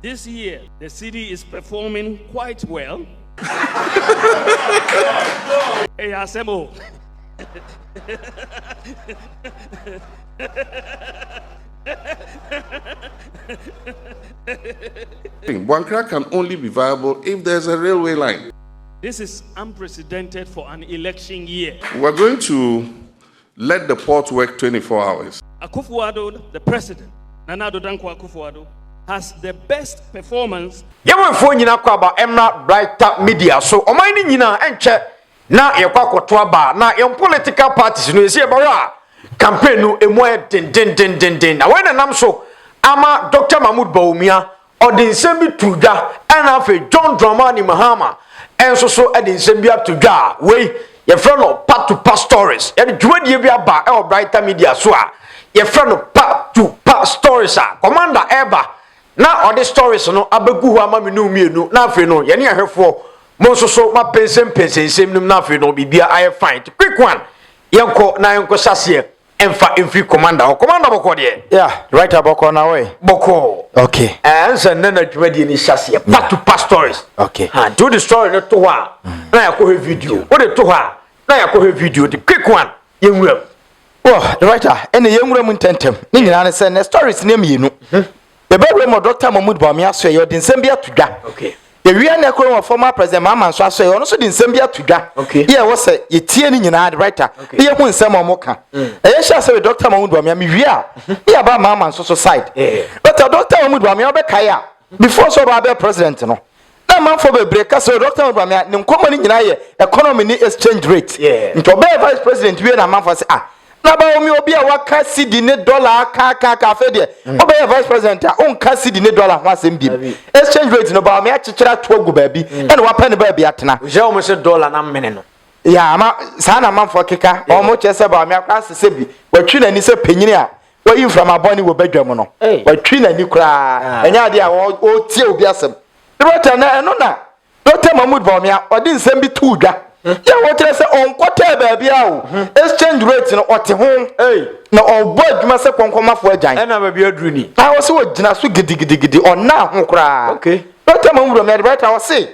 This year, the city is performing quite well. Hey, Asemo. Wankra can only be viable if there's a railway line. This is unprecedented for an election year. We're going to let the port work 24 hours. Akufo-Addo, the president, Nana Addo Dankwa Akufo-Addo, has the best performance. Yaman fo nyina kwa ba emra brighter media so oman ni nyina enche na yekwa koto ba na yon political parties no esi ba campaign no emu den na when nam so ama Dr. Mahmoud Bawumia odin sembi tuja na fe John Dramani Mahama enso so edin sembi tuja we ye friend no part to part stories ye dwuadie bi aba e brighter media so a ye friend no part to part stories a commander eba na all the stories no abegu hu ama me no mienu na afi no ye ne ahwefo mo so ma pensem nim na afi no bibia I fine quick one yenko na yenko sase emfi commander boko de yeah right aboko na way boko okay answer na dwumadi ni sase back to past stories okay and do the story no to ha na yakọ video what the to ha na yakọ video the quick one yenwura oh the writer ene yenwura mu ntentem ni nyina ne say na stories ne mienu the bedroom of Dr. Mahmoud Bawumia so your dinsem bia tudwa okay the we na ekoro former president Mahama so aso your no so dinsem bia tudwa okay yeah wo say ye tie ni nyina the writer ye hu nsem omoka e sha say Dr. Mahmoud Bawumia me wi a ye ba Mahama so side but Dr. Mahmoud Bawumia be kai a before so ba be president no na man for be break say Dr. Mahmoud Bawumia ne nkomo ni nyina ye economy ni exchange rate nto be vice president we na man for say na Bawumia obi a waka cedi ne dollar ka fe de obey vice president a on ka cedi ne dollar ho asem bi exchange rate no Bawumia chichira to agu ba bi e na wapa ne ba bi atena je o mo se dollar na mene no ya ama sa na man for keka o mo che se Bawumia kwa sese bi watwi na ni se panyini a wayi from aboni wo badwam no watwi na ni kura enya ade a o tie obi asem rota na eno na Dr. Mahmoud Bawumia odi nsem bi tu dwa ya wotre se on kwota ba bia o exchange rate no ote ho na obo adwuma se konkomafo agyan na ba bia duru ni na wo se wo gina so gidigidi on na ho kra okay Dr. Mahmoud Bawumia right wo se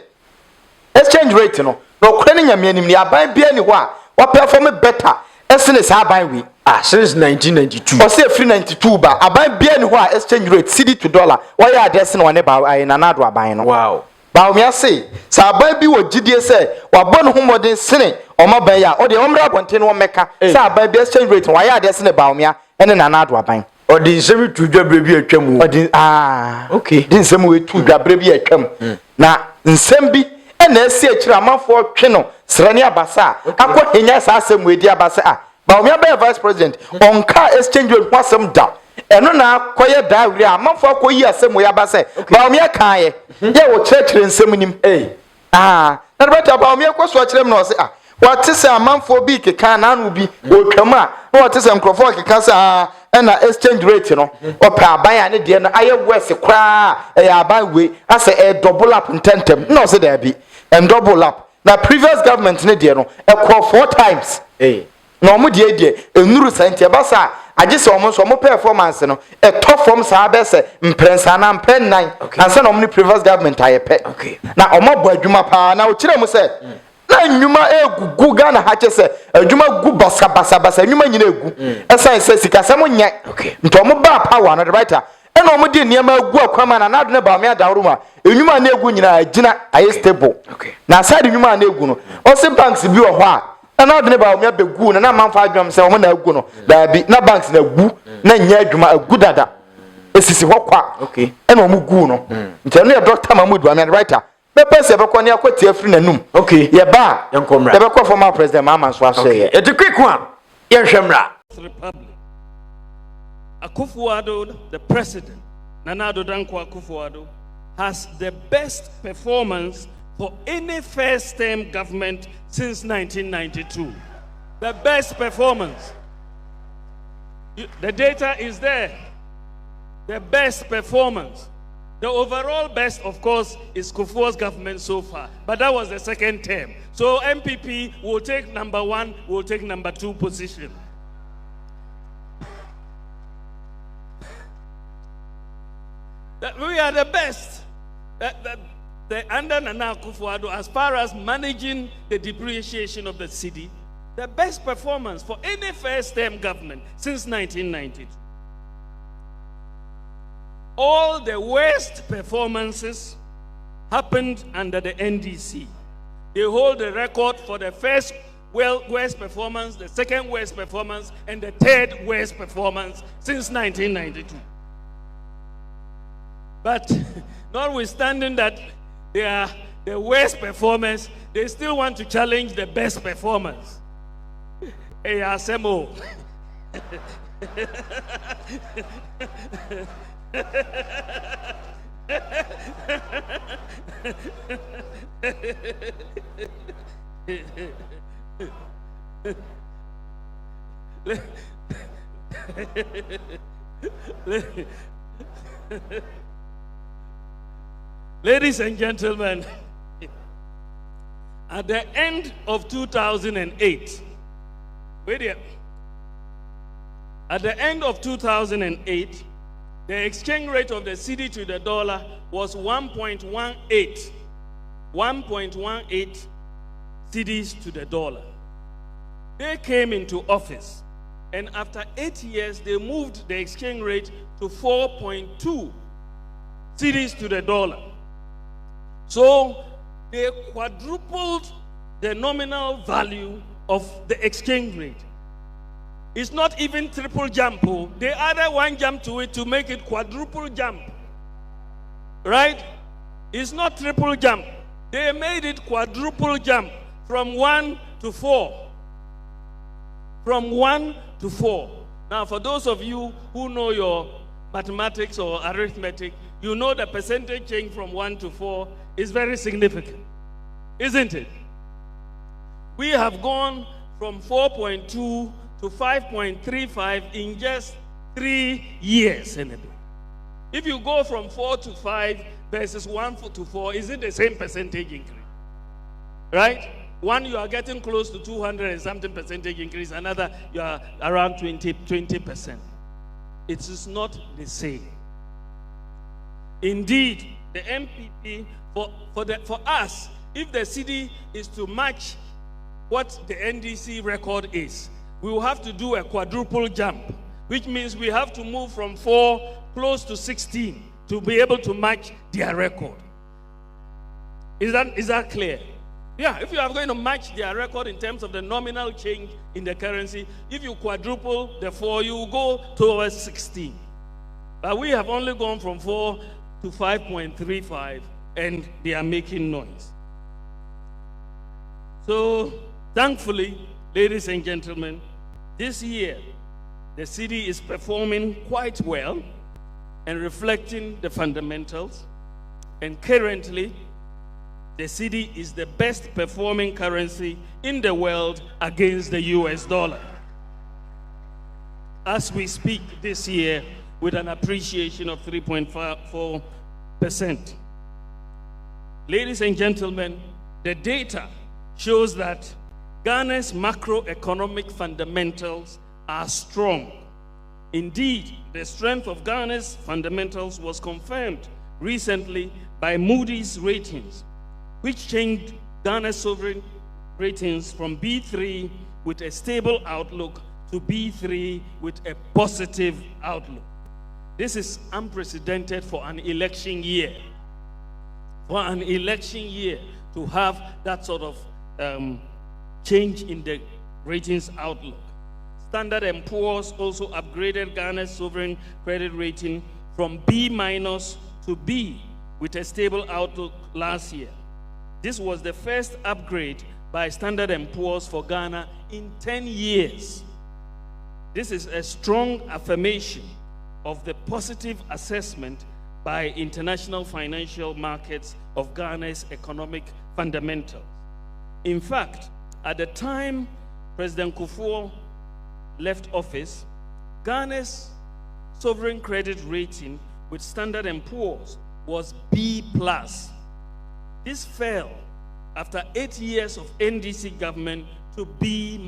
exchange rate no kra ni nyame anim ni aban bia ni ho a wo perform better esene sa aban we since 1992 o se free 92 ba aban bia ni ho a exchange rate cedi to dollar wo ya adese na wone ba ai na nado aban no wow Bawumia say sa aban bi wo gidie say wabon ho modern sene o maban ya o de omra bonte no meka sa aban bi exchange rate wa ya de sene Bawumia ene na nado aban o de nsem tudwa bre bi atwam o de okay de nsem we tudwa bre bi atwam na nsem bi ena esi akira amafo twe no srani abasa akọ henya sa asem we di abasa Bawumia be vice president on car exchange rate kwasem da eno na koye da wiri amafo akoyi asem we abasa Bawumia kan ye wo chire nsem nim na beta Bawumia kwaso chire na o se what is a man for big can anu bi o twama what is a microphone keka sa na exchange rate no o pa aban ane de no aye west kra e aban we ase e double up intentem no se there be and double up na previous government ne de no e call 4 times no mo de enuru santia basa age se omo so mo performance no e top form sa be se mprensa na mpennan ansa no mo ni previous government aye pe na omo bo adwuma pa na o kire mo se na nyuma egugu Ghana ha chese adwuma gu basa nyuma nyina egu esan se sikasem nya nto mo ba power no the writer ena omo di niam agu akwama na nado ne Bawumia dawroma enyuma na egu nyina agina aye stable na side nyuma na egu no o se banks bi wo ho a na nado ne Bawumia begu na manfa adwam se omo na egu no da bi na banks na gu na nya adwuma agu dada esisi ho kwa ena omo gu no nto no Dr. Mahmoud Bawumia the writer Pepese be kwani akwati afri nanum okay ye ba yankomra ye be kwa former president Mahama so aso ye the quick one yenhwemra Republic. Akufo-Addo, the president, Nana Addo Dankwa Akufo-Addo, has the best performance for any first-term government since 1992. The best performance. The data is there. The best performance. The overall best, of course, is Kufuor's government so far. But that was the second term. So NPP will take number 1, will take number 2 position. We are the best. Under Nana Akufo-Addo, as far as managing the depreciation of the cedi, the best performance for any first-term government since 1992. All the worst performances happened under the NDC. They hold the record for the first worst performance, the second worst performance, and the third worst performance since 1992. But notwithstanding that they are the worst performers, they still want to challenge the best performers. Hey, Asemo. Ladies and gentlemen, at the end of 2008, at the end of 2008, the exchange rate of the cedi to the dollar was 1.18 cedis to the dollar. They came into office, and after 8 years, they moved the exchange rate to 4.2 cedis to the dollar. So they quadrupled the nominal value of the exchange rate. It's not even triple jump. They added one jump to it to make it quadruple jump. Right? It's not triple jump. They made it quadruple jump from 1 to 4. From 1 to 4. Now, for those of you who know your mathematics or arithmetic, you know the percentage change from 1 to 4 is very significant. Isn't it? We have gone from 4.2 to 5.35 in just 3 years. If you go from 4 to 5 versus 1 to 4, is it the same percentage increase? Right? One, you are getting close to 200 and something percentage increase. Another, you are around 20%. It is not the same. Indeed, the NPP, for us, if the cedi is to match what the NDC record is, we will have to do a quadruple jump, which means we have to move from 4 close to 16 to be able to match their record. Is that clear? Yeah, if you are going to match their record in terms of the nominal change in the currency, if you quadruple the 4, you will go towards 16. But we have only gone from 4 to 5.35, and they are making noise. So, thankfully, ladies and gentlemen, this year, the cedi is performing quite well and reflecting the fundamentals. And currently, the cedi is the best performing currency in the world against the US dollar. As we speak this year, with an appreciation of 3.4%. Ladies and gentlemen, the data shows that Ghana's macroeconomic fundamentals are strong. Indeed, the strength of Ghana's fundamentals was confirmed recently by Moody's ratings, which changed Ghana's sovereign ratings from B3 with a stable outlook to B3 with a positive outlook. This is unprecedented for an election year. For an election year to have that sort of change in the ratings outlook. Standard & Poor's also upgraded Ghana's sovereign credit rating from B- to B with a stable outlook last year. This was the first upgrade by Standard & Poor's for Ghana in 10 years. This is a strong affirmation of the positive assessment by international financial markets of Ghana's economic fundamentals. In fact, at the time President Kufuor left office, Ghana's sovereign credit rating with Standard & Poor's was B+. This fell after 8 years of NDC government to B-.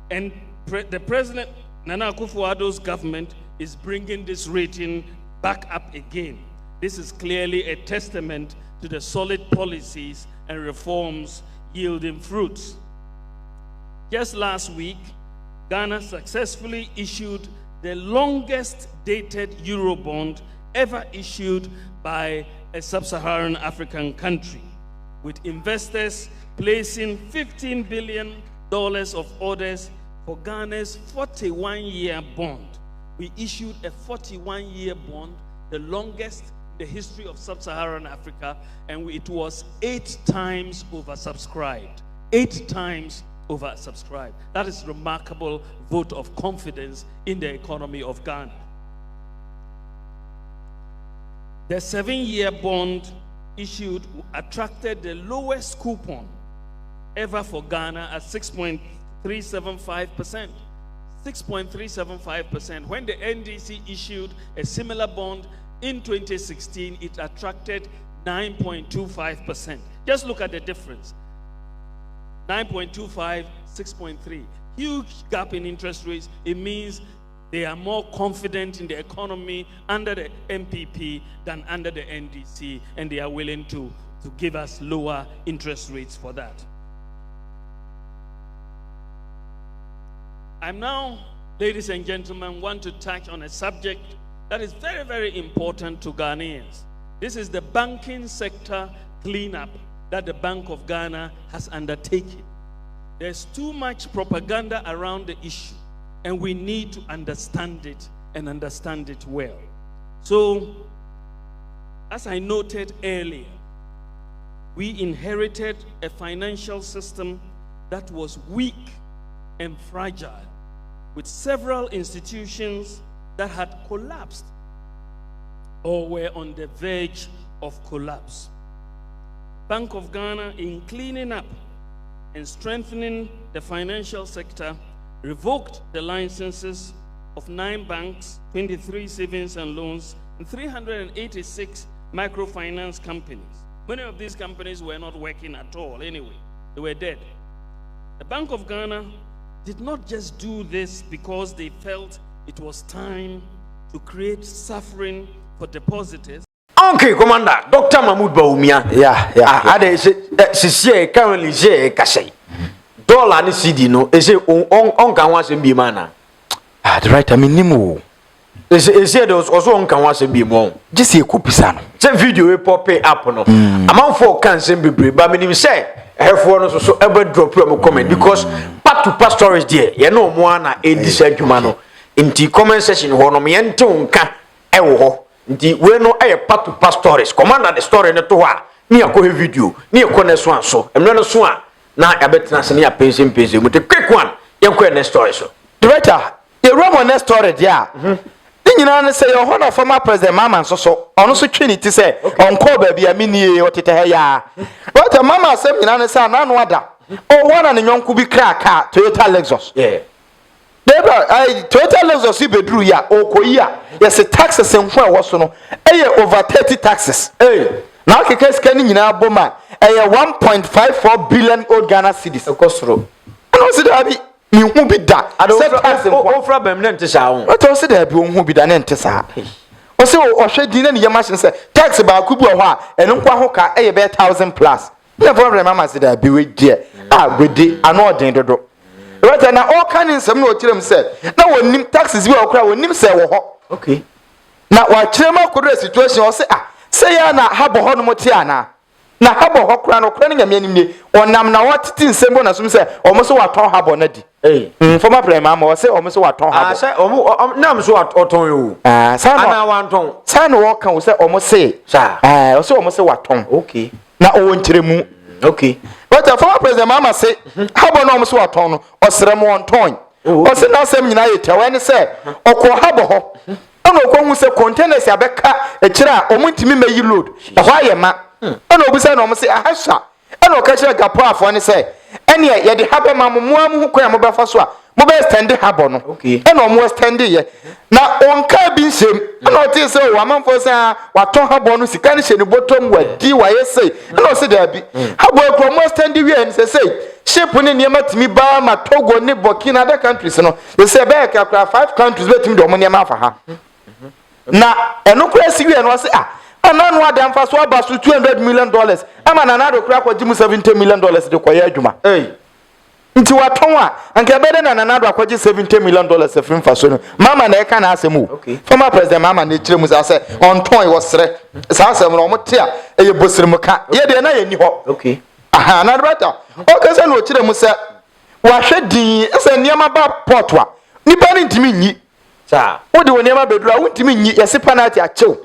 And the President Nana Akufo-Addo's government is bringing this rating back up again. This is clearly a testament to the solid policies and reforms yielding fruits. Just last week, Ghana successfully issued the longest dated Eurobond ever issued by a sub-Saharan African country, with investors placing $15 billion of orders for Ghana's 41-year bond. We issued a 41-year bond, the longest in the history of sub-Saharan Africa, and it was 8 times oversubscribed. 8 times oversubscribed. That is a remarkable vote of confidence in the economy of Ghana. The 7-year bond issued attracted the lowest coupon ever for Ghana at 6.375%. 6.375%. When the NDC issued a similar bond in 2016, it attracted 9.25%. Just look at the difference. 9.25, 6.3. Huge gap in interest rates. It means they are more confident in the economy under the NPP than under the NDC, and they are willing to give us lower interest rates for that. I'm now, ladies and gentlemen, want to touch on a subject that is very, very important to Ghanaians. This is the banking sector cleanup that the Bank of Ghana has undertaken. There's too much propaganda around the issue, and we need to understand it and understand it well. So, as I noted earlier, we inherited a financial system that was weak and fragile, with several institutions that had collapsed or were on the verge of collapse. Bank of Ghana, in cleaning up and strengthening the financial sector, revoked the licenses of 9 banks, 23 savings and loans, and 386 microfinance companies. Many of these companies were not working at all anyway. They were dead. The Bank of Ghana did not just do this because they felt it was time to create suffering for depositors. Okay, Commander, Dr. Mahmoud Bawumia. Yeah. Ade se currently je kashay. Dollar ni CD no, ese on kan wa se bi mana. The right, I mean, Nimu. Ese there was also on kan wa se bi mo. Just a kupisa no. Se video we pop up no. Amanfo kan se bebre, ba menim say herefo no so ever drop your comment because part to part stories there. Ye no mo ana edisa adwuma no. Inti comment section ho no me ente nka ewo ho. Nti we no part to part stories. Commander the story no to ha. Ni akọ video, ni ekọ na so anso. Emre no so a na yabetena se ne ya pension mu te quick one. Yenko next story so. Director, you run next story there. Nyina ne say your honor former president Mama so ono so twi ni ti say onko ba bia mini otete ha ya. But Mama say nyina ne say na no ada. O wana ne nyonku bi kra car Toyota Lexus. Yeah. Deba Toyota Lexus bedru ya okoyi a yes taxes enho a wo so no over 30 taxes. Now keke skani nyina boma 1.54 billion old Ghana cedis. Ekosro. Ano se da bi mi hu bi da. Ofra bem na ntesa ho. What o se da bi hu bi da na ntesa. O se o hwe din na ne machine say tax ba ku bu ho a eno nkwa ho ka be 1000 plus. No problem Mama se da bi we die. We dey ano odin dodo. Right now all kind nsem na o kirem say na wonim taxes bi okra wonim say wo ho. Okay. Na wa kirem akodo situation o say say ya na habo ho no moti ana. Na habo ho kra no kra ne nyame anim ne onam na watiti nsem na sum say omo so waton habo na di. Former prime Mama o say omo so waton habo. Say omo nam so waton yo. Say na wanton. Say no wo kan o say omo say. O say omo say waton. Okay. Na o ntiremu. Okay. But the former president Mama say habo no omo so waton no osrem wonton. O say na sem nyina yete when say okọ habo ho. Ono ko hu say containers abeka e kira omuntimi meyi load. E ho ayema. Ono obi say no omo say ahasha. Ono ka kira gapo afo ne say ene ye de habe ma mo amu hu kwa mo befa so a mo be stand habo no. Okay. Ene omo stand ye. Na onka bi nsem. Ono ti say wa manfo say waton habo no sika ne hye ne bottom wadi wa ye say. Ono say da bi. Habo e ko mo stand wi en say ship ne niema timi ba ma Togo ne Burkina other countries no. They say be ka 5 countries betimi do mo niema afa ha. Na eno kura siwi eno say Anan wa dem fa so aba so $200 million. Ama Nana Addo kura kwaji mu $70 million de koye adwuma. Nti waton a anka bede na Nana Addo akwaji $70 million efrim fa so no. Mama na e ka na asem o. Former president Mama na kire mu say on ton e wo sere. Sa asem no mo te a eye bosire mu ka. Ye de na ye ni ho. Okay. Aha na beta. O ka say no kire mu say wa hwedin ese niam ba port wa. Nipa ni ntimi nyi. Sa. Wo de woniam bedura wo ntimi nyi. Yesi penalty achew.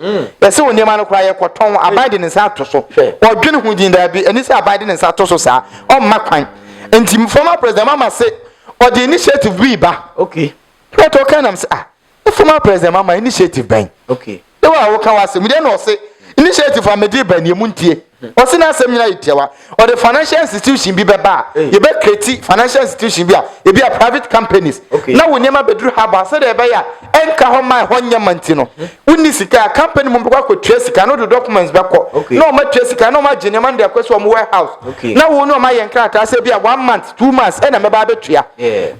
Yesi woniam no kra ye koton abide ne sa to so. Wo dwene hu din da bi eni say abide ne sa to so sa. O ma kwan. Enti former president Mama say or the initiative be ba. Okay. What kind am say the former president Mama initiative ban. Okay. The wa wo kan wa say me dey no say initiative am dey ban emu ntie. O say na asem nyina yitiewa. Or the financial institution be ba. You be create financial institution be a e be a private companies. Na wo nyema bedru haba say dey be ya enka ho man ho nyamanti no. Wonni sika company mo bekwa ko twa sika no the documents be ko. No ma twa sika no ma gene man dey kwaso mo warehouse. Na wo no ma yenka ata say be a 1 month 2 months e na me ba betwa.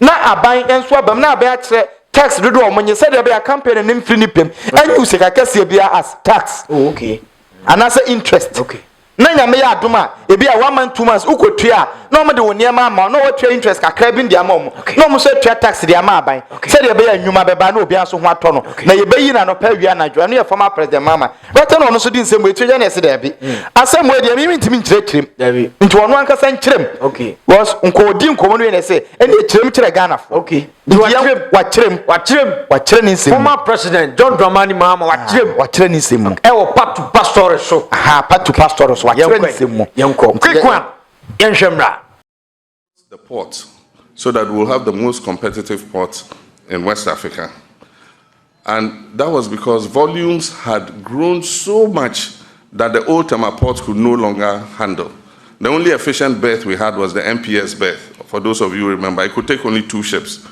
Na aban enso abam na aban akere tax do omonye say dey be a company nim free nipem. Anyu sika kase be as tax. Oh, okay. And as interest. Okay. Na nyame ya adoma e be a 1 month 2 months ukotua na mo de woniema ama na wotua interest kakra bi ndi ama mo na mo so tua tax di ama aban se de be ya nwuma beba na obi aso ho ato no na ye be yi na no pa wia na dwa no ye former president Mama rata no so di nsem etua na se de be asem we de mi ntimi nkyerem nti wono ankasa nkyerem okay was nko odi nkomo no ye na se ene kyerem kyere Ghana fo okay wakyerem ni nsem former president John Dramani Mahama wakyerem ni nsem e wo part to pastor so aha part to pastor so wakyerem ni nsem the port so that we'll have the most competitive port in West Africa. And that was because volumes had grown so much that the old Tema port could no longer handle. The only efficient berth we had was the MPS berth. For those of you who remember, it could take only 2 ships.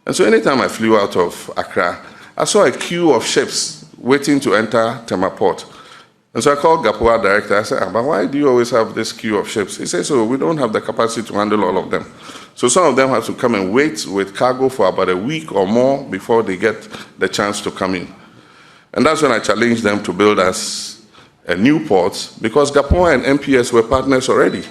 And so anytime I flew out of Accra, I saw a queue of ships waiting to enter Tema port. And so I called Gapoa director. I said, but why do you always have this queue of ships? He said, so we don't have the capacity to handle all of them. So some of them have to come and wait with cargo for about a week or more before they get the chance to come in. And that's when I challenged them to build us a new port because Gapoa and MPS were partners already.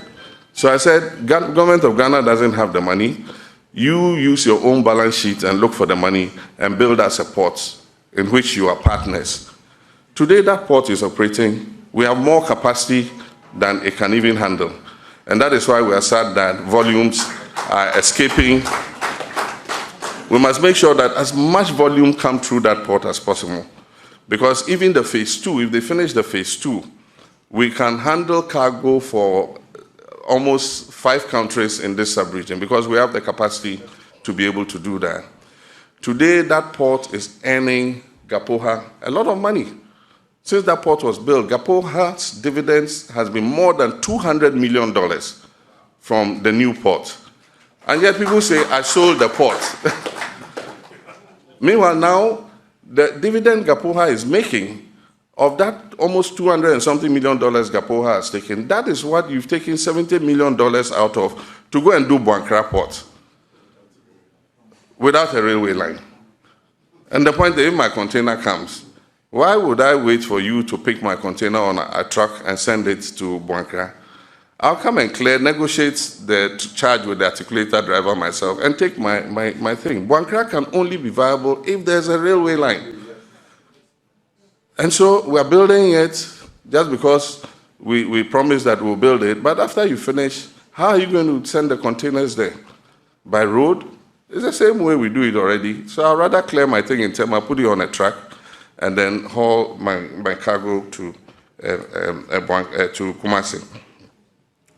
So I said, government of Ghana doesn't have the money. You use your own balance sheet and look for the money and build us a port in which you are partners. Today, that port is operating. We have more capacity than it can even handle. And that is why we are sad that volumes are escaping. We must make sure that as much volume comes through that port as possible. Because even the phase 2, if they finish the phase 2, we can handle cargo for almost 5 countries in this sub-region because we have the capacity to be able to do that. Today, that port is earning Gapoha a lot of money. Since that port was built, Gapoha's dividends has been more than $200 million from the new port. And yet people say, I sold the port. Meanwhile, now, the dividend Gapoha is making, of that almost $200 and something million Gapoha has taken, that is what you've taken $70 million out of to go and do Buankra Port without a railway line. And the point that if my container comes, why would I wait for you to pick my container on a truck and send it to Buankra? I'll come and negotiate the charge with the articulator driver myself and take my thing. Buankra can only be viable if there's a railway line. And so we're building it just because we promised that we'll build it. But after you finish, how are you going to send the containers there? By road? It's the same way we do it already. So I'd rather clear my thing in Tema, put it on a truck, and then haul my cargo to Kumasi.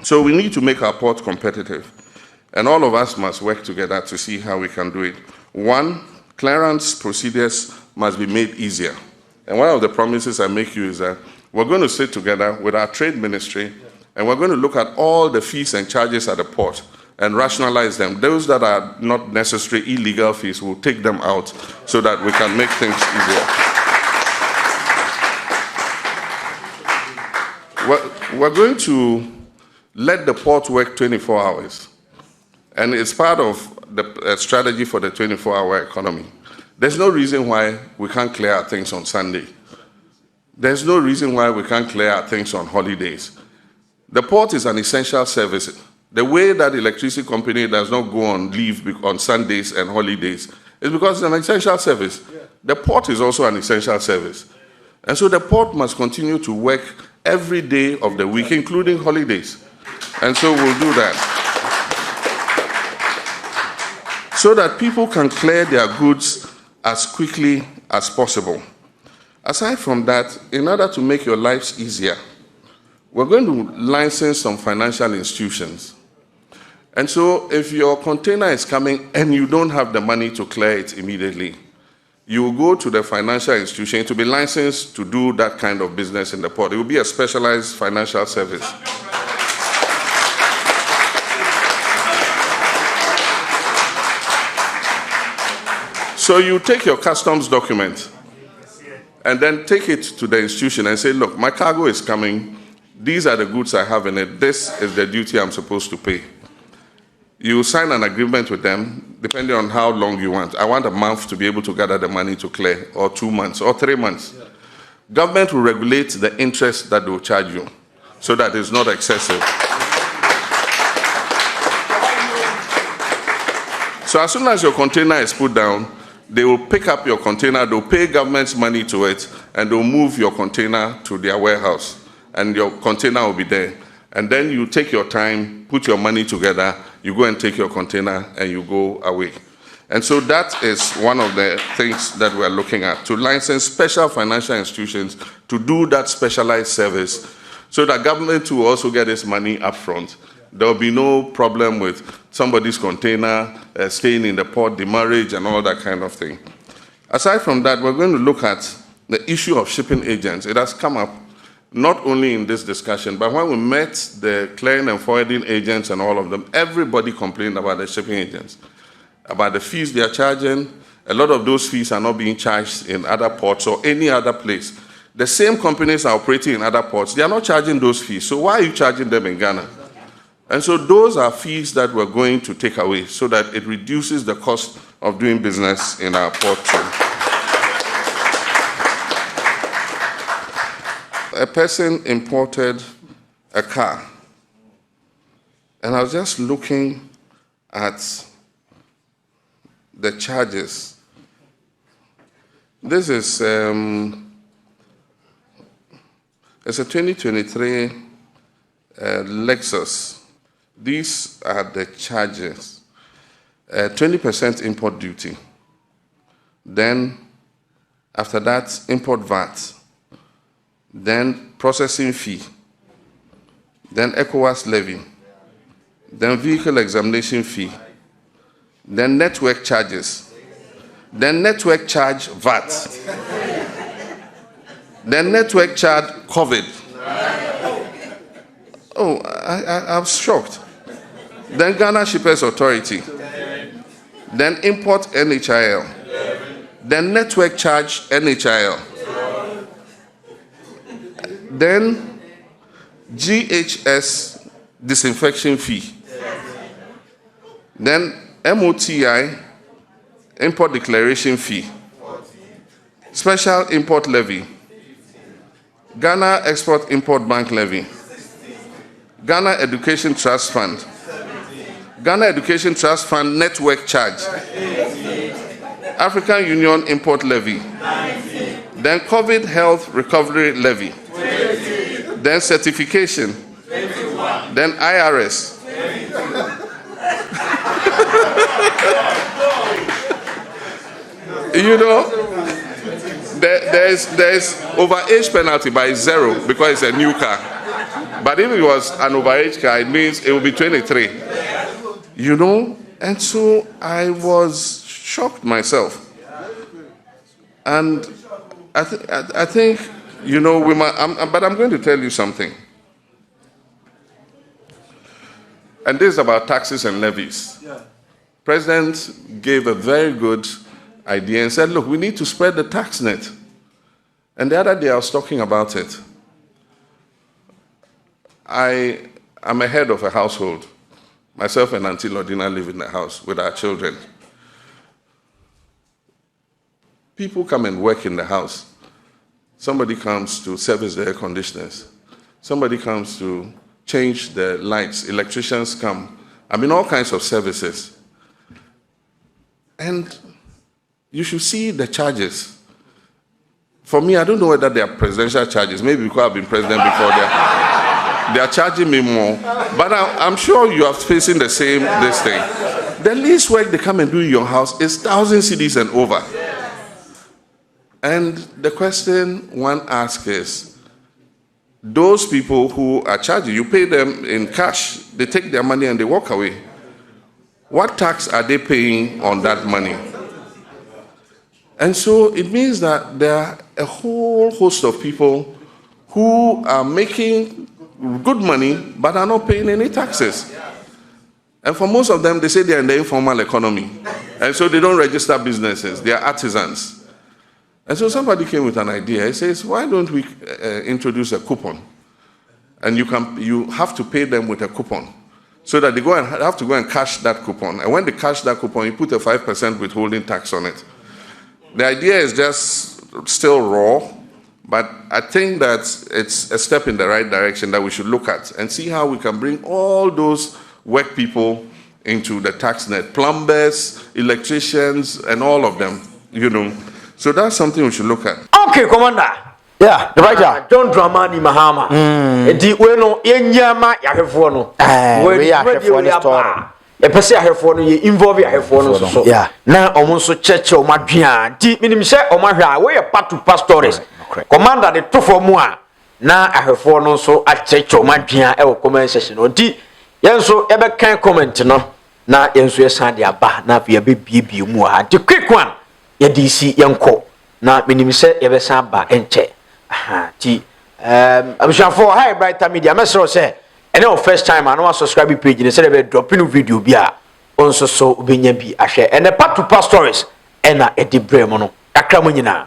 So we need to make our port competitive. And all of us must work together to see how we can do it. 1, clearance procedures must be made easier. And one of the promises I make you is that we're going to sit together with our trade ministry and we're going to look at all the fees and charges at the port and rationalize them. Those that are not necessary illegal fees, we'll take them out so that we can make things easier. We're going to let the port work 24 hours. And it's part of the strategy for the 24-hour economy. There's no reason why we can't clear our things on Sunday. there's no reason why we can't clear our things on holidays. The port is an essential service. The way that the electricity company does not go on leave on Sundays and holidays is because it's an essential service. The port is also an essential service. And so the port must continue to work every day of the week, including holidays. And so we'll do that. So that people can clear their goods as quickly as possible. Aside from that, in order to make your lives easier, we're going to license some financial institutions. And so if your container is coming and you don't have the money to clear it immediately, you will go to the financial institution to be licensed to do that kind of business in the port. It will be a specialized financial service. So you take your customs document and then take it to the institution and say, look, my cargo is coming. These are the goods I have in it. This is the duty I'm supposed to pay. You sign an agreement with them, depending on how long you want. I want a month to be able to gather the money to clear, or 2 months, or 3 months. Yeah. Government will regulate the interest that they will charge you, so that it's not excessive. So as soon as your container is put down, they will pick up your container, they'll pay government's money to it, and they'll move your container to their warehouse, and your container will be there. And then you take your time, put your money together, you go and take your container, and you go away. And so that is one of the things that we're looking at, to license special financial institutions to do that specialized service, so that government will also get its money up front. There will be no problem with somebody's container staying in the port, demurrage, and all that kind of thing. Aside from that, we're going to look at the issue of shipping agents. It has come up not only in this discussion, but when we met the clearing and forwarding agents and all of them, everybody complained about the shipping agents, about the fees they are charging. A lot of those fees are not being charged in other ports or any other place. The same companies are operating in other ports. They are not charging those fees. So why are you charging them in Ghana? And so those are fees that we're going to take away so that it reduces the cost of doing business in our port too. A person imported a car, and I was just looking at the charges. This is it's a 2023 Lexus. These are the charges. 20% import duty. Then, after that, import VAT. Then, processing fee. Then, ECOWAS levy. Then, vehicle examination fee. Then, network charges. Then, network charge VAT. Then, network charge COVID. Oh, I'm shocked. Then Ghana Shippers Authority. Then import NHIL. Then network charge NHIL. Then GHS disinfection fee. Then MOTI, import declaration fee. Special import levy. Ghana Export Import Bank levy. Ghana Education Trust Fund. Ghana Education Trust Fund network charge. African Union import levy. Then COVID Health Recovery levy. Then certification. Then IRS. You know, there's overage penalty by 0 because it's a new car. But if it was an overage car, it means it will be 23. You know? And so I was shocked myself. And I think, you know, but I'm going to tell you something. And this is about taxes and levies. President gave a very good idea and said, look, we need to spread the tax net. And the other day I was talking about it. I am a head of a household. Myself and Auntie Lodina live in the house with our children. People come and work in the house. somebody comes to service the air conditioners, somebody comes to change the lights, electricians come, I mean, all kinds of services. And you should see the charges. For me, I don't know whether they are presidential charges. Maybe because I've been president before, they are charging me more. But I'm sure you are facing the same this thing. The least work they come and do in your house is 1,000 cedis and over. And the question one asks is, those people who are charging, you pay them in cash, they take their money and they walk away. What tax are they paying on that money? And so it means that there are a whole host of people who are making good money but are not paying any taxes. And for most of them, they say they are in the informal economy. And so they don't register businesses, they are artisans. And so somebody came with an idea. He says, why don't we introduce a coupon? And you have to pay them with a coupon, so that they have to go and cash that coupon. And when they cash that coupon, you put a 5% withholding tax on it. The idea is just still raw, but I think that it's a step in the right direction that we should look at and see how we can bring all those work people into the tax net. Plumbers, electricians, and all of them, you know. So that's something we should look at. Okay, Commander. Yeah, the right John Dramani Mahama. Edi we no yenyama yahefo no. We yahefo no story. E pese yahefo no ye involve yahefo no so. Yeah. Na omo so cheche omadua. Di minim se omahwa we part to pastors. Commander de tofo mu a na ahefo no so a cheche omadua e wo comment section no. Di yenso e be kan comment no na yenso yesan de aba na afia be biebie mu ha. The quick one. Ye DC yanko na minim se ye be san ba enche. Ti I'm sure for high brighter media message say any first time I know subscribe page ni say be drop new video bi a onso so obenya bi ahwe and the part to past stories and na e de brem no akra mo nyina.